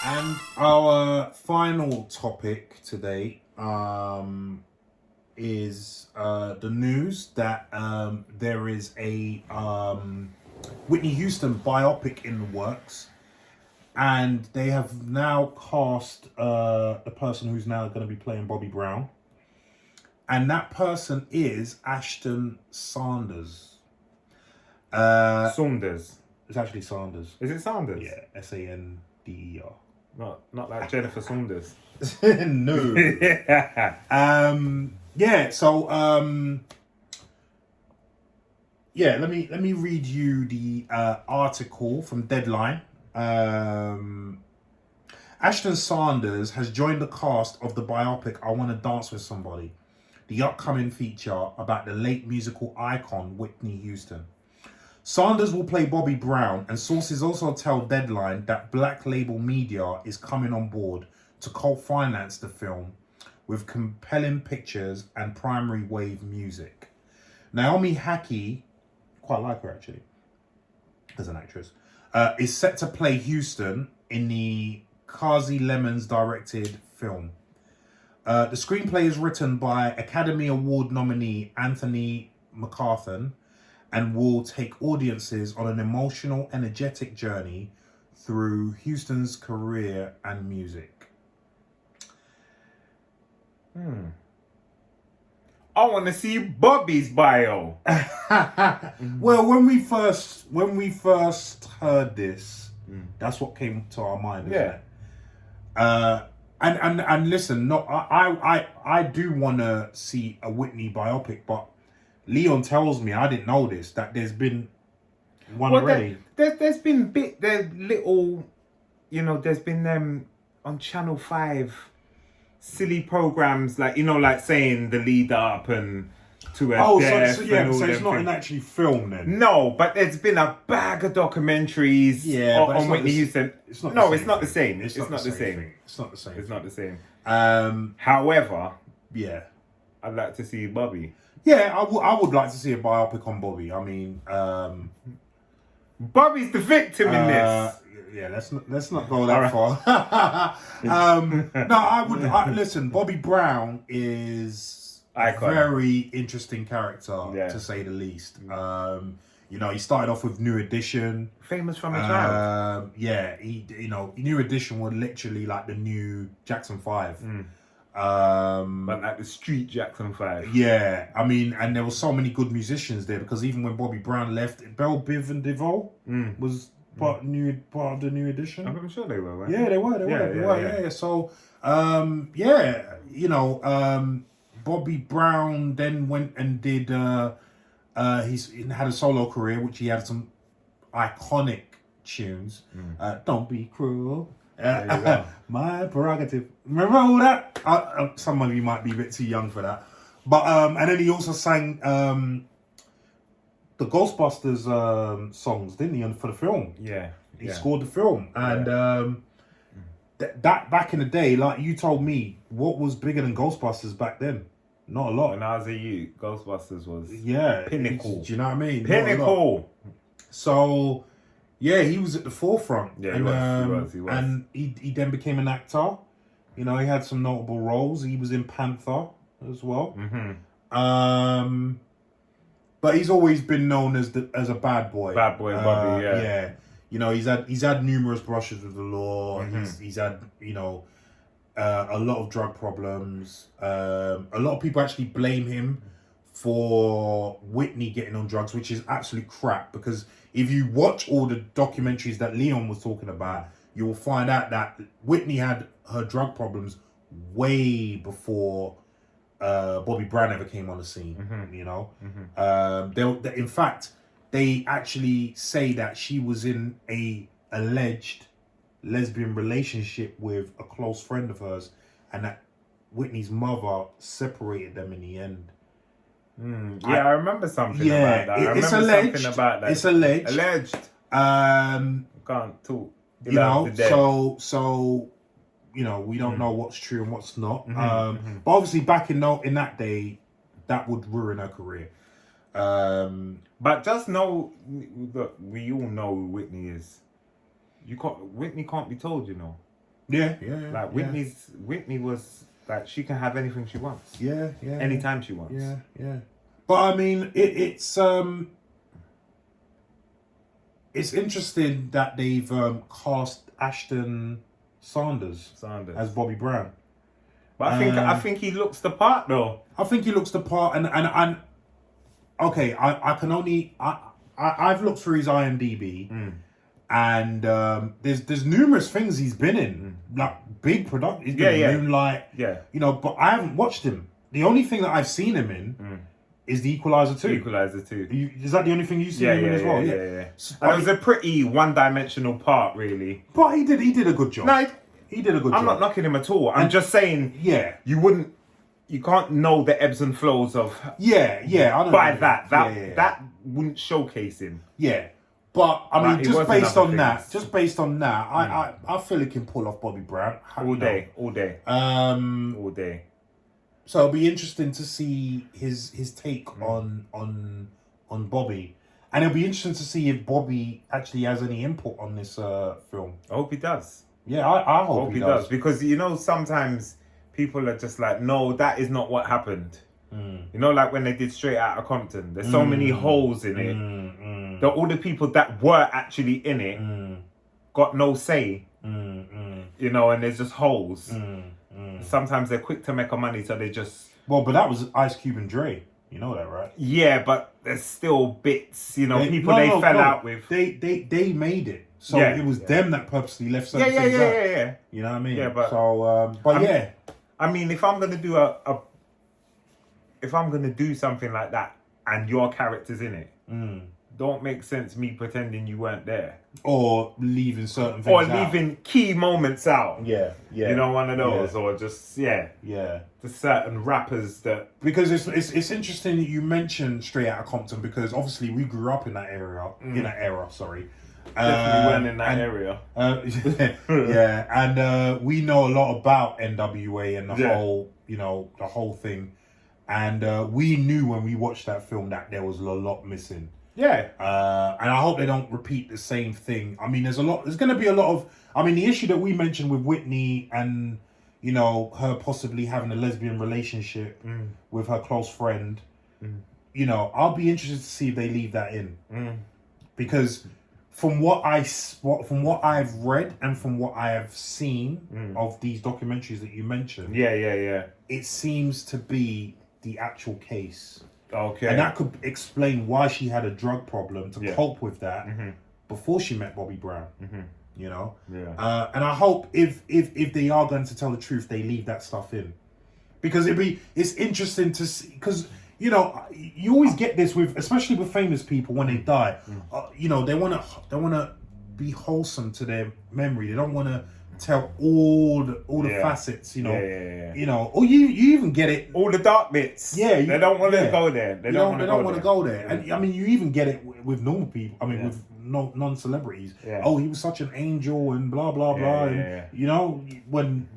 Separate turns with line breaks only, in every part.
And our final topic today is the news that there is a Whitney Houston biopic in the works, and they have now cast the person who's now going to be playing Bobby Brown, and that person is ASHTON Saunders.
Saunders.
It's actually Saunders.
Is it Saunders?
Yeah, Sander.
Not like Jennifer Saunders.
No. Yeah. So yeah. Let me read you the article from Deadline. ASHTON Saunders has joined the cast of the biopic I Want to Dance with Somebody, the upcoming feature about the late musical icon Whitney Houston. Saunders will play Bobby Brown, and sources also tell Deadline that Black Label Media is coming on board to co-finance the film with compelling pictures and primary wave music. Naomi Hackey, quite like her actually, as an actress, is set to play Houston in the Kazi Lemons directed film. The screenplay is written by Academy Award nominee Anthony McCarthan and will take audiences on an emotional, energetic journey through Houston's career and music.
I want to see Bobby's bio.
Well, when we first heard this, that's what came to our mind, isn't it? And listen, no, I do want to see a Whitney biopic, but Leon tells me, I didn't know this, that there's been one already.
There's been little, there's been them on Channel 5 silly programs, like, like saying the lead up and to a death.
So
it's
not actually film then.
No, but there's been a bag of documentaries on Whitney Houston.
It's not
the same.
It's not the same. It's not the same.
It's not the same.
However,
I'd like to see Bobby.
Yeah, I would like to see a biopic on Bobby. I mean,
Bobby's the victim in this.
Yeah, let's not go that far. No, I would listen. Bobby Brown is
icon.
A very interesting character, to say the least. He started off with New Edition,
famous from a child.
New Edition were literally like the new Jackson 5.
But like the street Jackson 5.
Yeah, I mean, and there were so many good musicians there, because even when Bobby Brown left, Bell, Biv and DeVoe was part of the New Edition.
I'm sure they were, right?
Yeah, they were. So, Bobby Brown then went and did, he's had a solo career, which he had some iconic tunes. Don't Be Cruel. My prerogative. Remember all that? Some of you might be a bit too young for that. But and then he also sang the Ghostbusters songs, didn't he, for the film?
Yeah.
He scored the film. And that back in the day, like you told me, what was bigger than Ghostbusters back then? Not a lot.
When I was a youth, Ghostbusters was
pinnacle. Do you know what I mean?
Pinnacle.
So yeah, he was at the forefront.
Yeah,
and,
he was.
And he then became an actor. He had some notable roles. He was in Panther as well. But he's always been known as a bad boy.
Bad boy Bobby,
yeah. He's had numerous brushes with the law. He's had a lot of drug problems. A lot of people actually blame him for Whitney getting on drugs, which is absolute crap, because if you watch all the documentaries that Leon was talking about, you will find out that Whitney had her drug problems way before Bobby Brown ever came on the scene. In fact, they actually say that she was in a alleged lesbian relationship with a close friend of hers, and that Whitney's mother separated them in the end.
I remember something about that.
It's alleged. It's alleged.
Alleged. Can't talk.
So we don't know what's true and what's not. But obviously back in that day, that would ruin her career.
But just know that we all know who Whitney is. Whitney can't be told, you know.
Yeah.
Like Whitney was like, she can have anything she wants.
Yeah.
Anytime she wants.
Yeah. But I mean, it's interesting that they've cast ASHTON Saunders as Bobby Brown.
But I think he looks the part though.
I think he looks the part, and okay, I can only I've looked through his IMDb, and there's numerous things he's been in, like big production. He's been in Moonlight, you know, but I haven't watched him. The only thing that I've seen him in is The Equalizer 2.
Equalizer 2.
Is that the only thing you've seen him in as well?
Yeah. And it was a pretty one-dimensional part, really.
But he did a good job.
No,
he did a good job.
I'm not knocking him at all. I'm just saying, you can't know the ebbs and flows of
I don't
by
know.
that wouldn't showcase him.
Yeah. But I mean,
Like,
just based on that, I feel he can pull off Bobby Brown
all day.
So it'll be interesting to see his take on Bobby, and it'll be interesting to see if Bobby actually has any input on this film.
I hope he does.
Yeah, I hope he does,
because you know sometimes people are just like, no, that is not what happened. You know, like when they did Straight Outta Compton, there's so many holes in it that all the people that were actually in it got no say. You know, and there's just holes. Sometimes they're quick to make a money, so they just...
Well, but that was Ice Cube and Dre. You know that, right?
Yeah, but there's still bits, you know, they fell out with.
They made it. So it was them that purposely left some things out.
Yeah.
You know what I mean?
Yeah, but...
So,
I mean, if I'm going to do if I'm going to do something like that and your character's in it, don't make sense me pretending you weren't there.
Or leaving certain things out.
Or leaving key moments out.
Yeah.
You know, one of those. Or just, just certain rappers that...
Because it's interesting that you mentioned Straight Outta Compton, because obviously we grew up in that area.
Definitely weren't in that area.
And we know a lot about NWA and the whole, you know, the whole thing. And we knew when we watched that film that there was a lot missing.
Yeah.
And I hope they don't repeat the same thing. I mean, there's going to be a lot of, I mean, the issue that we mentioned with Whitney and, you know, her possibly having a lesbian relationship with her close friend, you know, I'll be interested to see if they leave that in. Because from what I've read and from what I have seen of these documentaries that you mentioned, it seems to be the actual case.
Okay.
And that could explain why she had a drug problem to cope with that before she met Bobby Brown. You know?
Yeah.
And I hope if they are going to tell the truth, they leave that stuff in. Because it's interesting to see, because you know, you always get this with, especially with famous people when they die. You know, they wanna be wholesome to their memory. They don't want to tell all the facets. You know, you know, or you even get it,
all the dark bits. Yeah,
they
don't want to go there. They don't
want to go there. And I mean, you even get it with normal people. I mean, with non-celebrities. Oh, he was such an angel and blah blah blah. And you know, when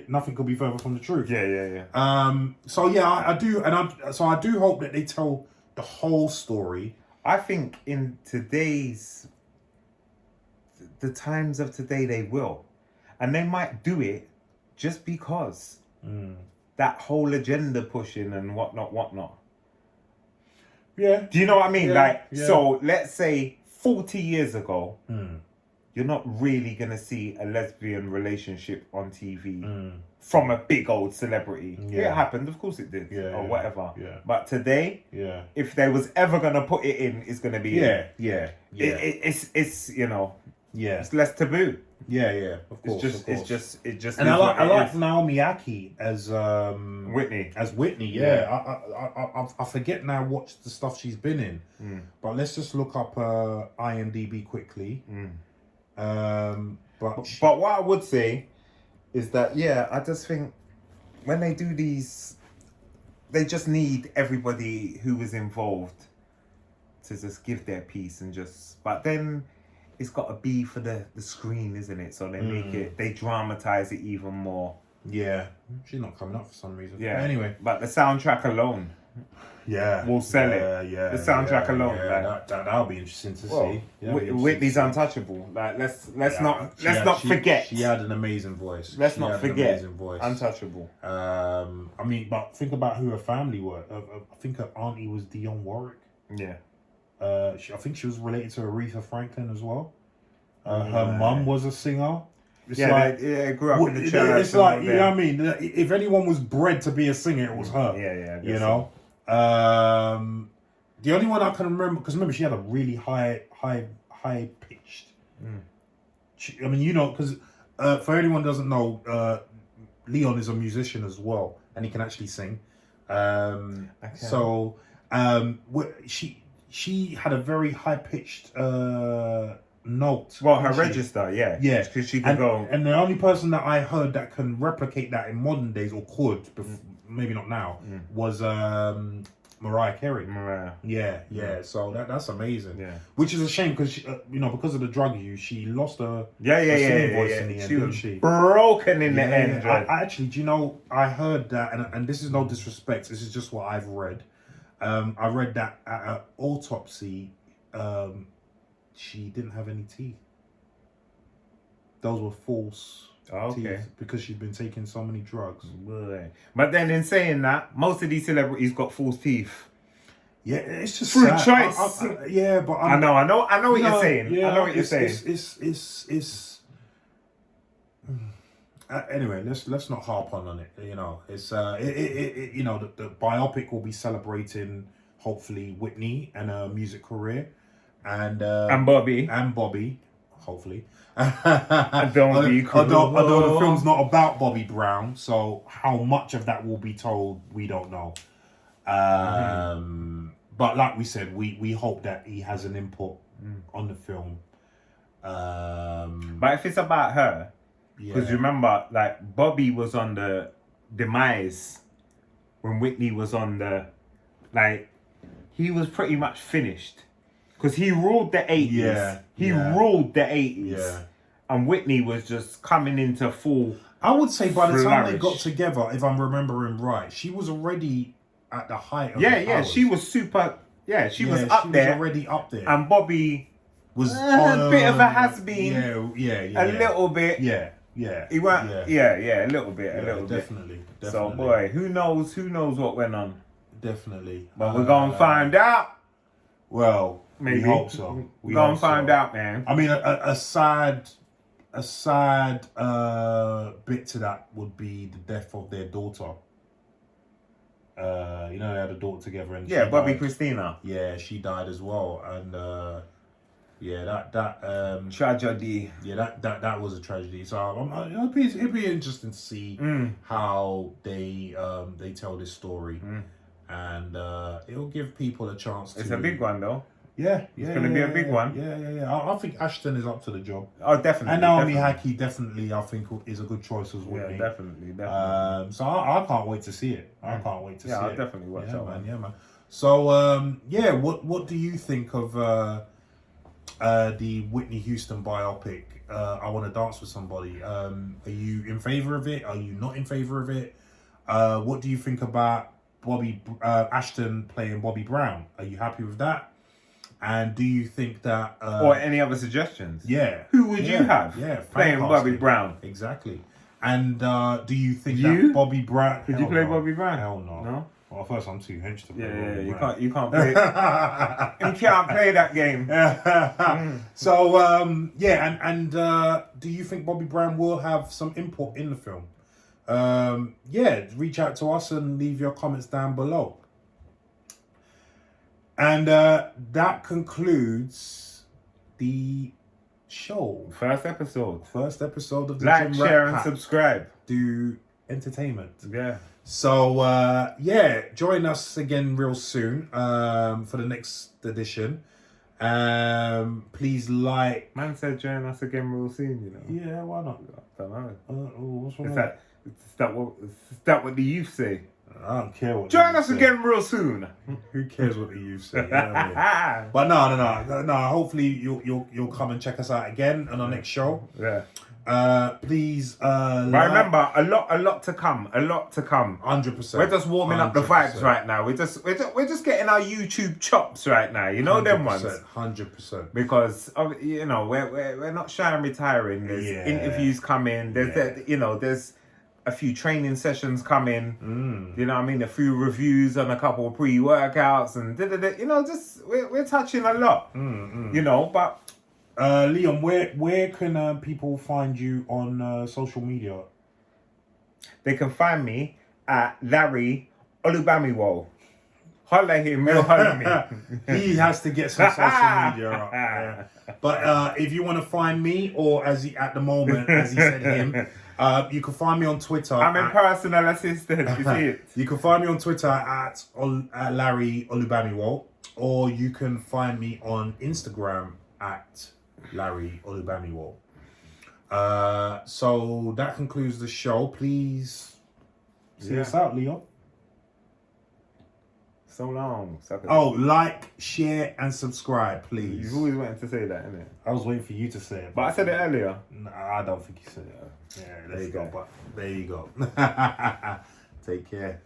nothing could be further from the truth. So I do, and I do hope that they tell the whole story.
I think in the times of today, they will, and they might do it just because that whole agenda pushing and whatnot.
Yeah.
Do you know what I mean? So let's say 40 years ago, you're not really going to see a lesbian relationship on TV from a big old celebrity. It happened, of course it did, or whatever. But today, if they was ever going to put it in, it's going to be it's you know, it's less taboo.
Of course.
It just.
And I like Naomi Aki as
Whitney.
I forget now what the stuff she's been in, but let's just look up IMDb quickly. But
what I would say is that I just think when they do these, they just need everybody who is involved to just give their piece and just. But then it's got to be for the screen, isn't it? So they dramatize it even more.
Yeah, she's not coming up for some reason.
Yeah.
But anyway,
but the soundtrack alone.
Yeah.
will sell
yeah,
it.
Yeah.
The soundtrack alone,
Yeah,
like-
that'll be interesting to
Well,
see. That'll be interesting
Whitney's
to see.
untouchable. Like let's
She
not forget.
She had an amazing voice.
Let's
She
not
had an
forget.
amazing voice.
Untouchable.
I mean, but think about who her family were. I think her auntie was Dionne Warwick.
Yeah.
I think she was related to Aretha Franklin as well. Her mum was a singer. It's like,
grew up in the church.
it's like, you know what I mean? If anyone was bred to be a singer, it was her.
Yeah.
You know? The only one I can remember, because remember, she had a really high pitched. I mean, you know, because for anyone who doesn't know, Leon is a musician as well, and he can actually sing. So she had a very high pitched note.
Well, her register, yeah. Because she could go.
And the only person that I heard that can replicate that in modern days, or could, maybe not now, was Mariah Carey. Yeah. So that's amazing. Yeah. Which is a shame because because of the drug use, she lost her singing voice in the end, didn't she?
Broken in the end.
I actually, do you know? I heard that, and this is no disrespect. This is just what I've read. I read that at an autopsy, she didn't have any teeth. Those were false teeth because she'd been taking so many drugs.
But then in saying that, most of these celebrities got false teeth.
Yeah, it's just
through
sad.
choice.
But
I know what you're saying.
Yeah,
I know what you're saying.
It's anyway, let's not harp on it. You know, it's the biopic will be celebrating hopefully Whitney and her music career, and
Bobby,
hopefully.
Although
the film's not about Bobby Brown, so how much of that will be told, we don't know. But like we said, we hope that he has an input on the film.
But if it's about her, because remember, like Bobby was on the demise when Whitney was on the, like, he was pretty much finished. Because he ruled the 80s. He ruled the 80s.
Yeah.
And Whitney was just coming into full.
I would say by the time they got
flourish.
together, if I'm remembering right, she was already at the height of her powers.
She was super. Yeah, she was up
she
there.
was already up there.
And Bobby
was
a bit of a has-been.
Yeah.
A little bit.
Yeah.
He went. Yeah, a little bit.
Definitely.
So boy, who knows what went on?
Definely.
But we're gonna find out.
Well,
maybe.
We hope so.
We're gonna find out, man.
I mean, a sad bit to that would be the death of their daughter. They had a daughter together, and
Bobby Christina.
Yeah, she died as well, and that
tragedy.
Yeah, that was a tragedy. So it'd be interesting to see how they tell this story, and it'll give people a chance.
It's a big one, though.
Yeah,
it's going to be a big one.
Yeah. I think ASHTON is up to the job.
Oh, definitely.
And Naomi Haki definitely, I think, is a good choice as well.
Yeah, definitely.
So I can't wait to see it. I can't wait to see it.
Yeah, I'll definitely watch that one.
Yeah, man. So, what do you think of the Whitney Houston biopic, I Want to Dance with Somebody? Are you in favor of it? Are you not in favor of it? What do you think about ASHTON playing Bobby Brown? Are you happy with that? And do you think that...
or any other suggestions?
Yeah.
Who would you have playing Bobby Brown?
Exactly. And do you think that Bobby Brown...
Could you play Bobby Brown?
Hell no.
No?
Well, first I'm too hench to play Bobby
you
Brown.
can't play... you can't play that game.
So, and do you think Bobby Brown will have some input in the film? Reach out to us and leave your comments down below. And that concludes the show.
First episode
of the
Like,
Gym
share,
Rat
and
Pack.
subscribe.
Do entertainment.
Yeah.
So, join us again real soon for the next edition. Please like...
Man said join us again real soon, you know.
Yeah, why not?
I don't know.
What's wrong
Is
with
that what the youth say?
I don't care what
Join
the
us
youth say.
again real soon.
Who cares what the youth say? You know what I mean? But no. Hopefully you'll come and check us out again on our next show.
Yeah.
Please.
But remember, a lot to come.
100%.
We're just warming up the vibes right now. We're just getting our YouTube chops right now. You know them ones.
100%.
Because we're not shy and retiring. There's interviews coming. There's a few training sessions coming. You know what I mean? A few reviews on a couple of pre-workouts and we're touching a lot. But.
Leon, where can people find you on social media?
They can find me at Larry Olubamiwo. Holla him, he'll holla me.
He has to get some social media up. Yeah. But if you want to find me, or as he said him, you can find me on Twitter.
I'm a personal assistant. You see it?
You can find me on Twitter at Larry Olubamiwo, or you can find me on Instagram at Larry Olubamiwo. So that concludes the show. Please see us out, Leon.
So long.
Like, share, and subscribe, please.
You've always wanted to say that, innit?
I was waiting for you to say it.
But I said it earlier.
No, I don't think you said it. Yeah, there you go. But there you go. Take care.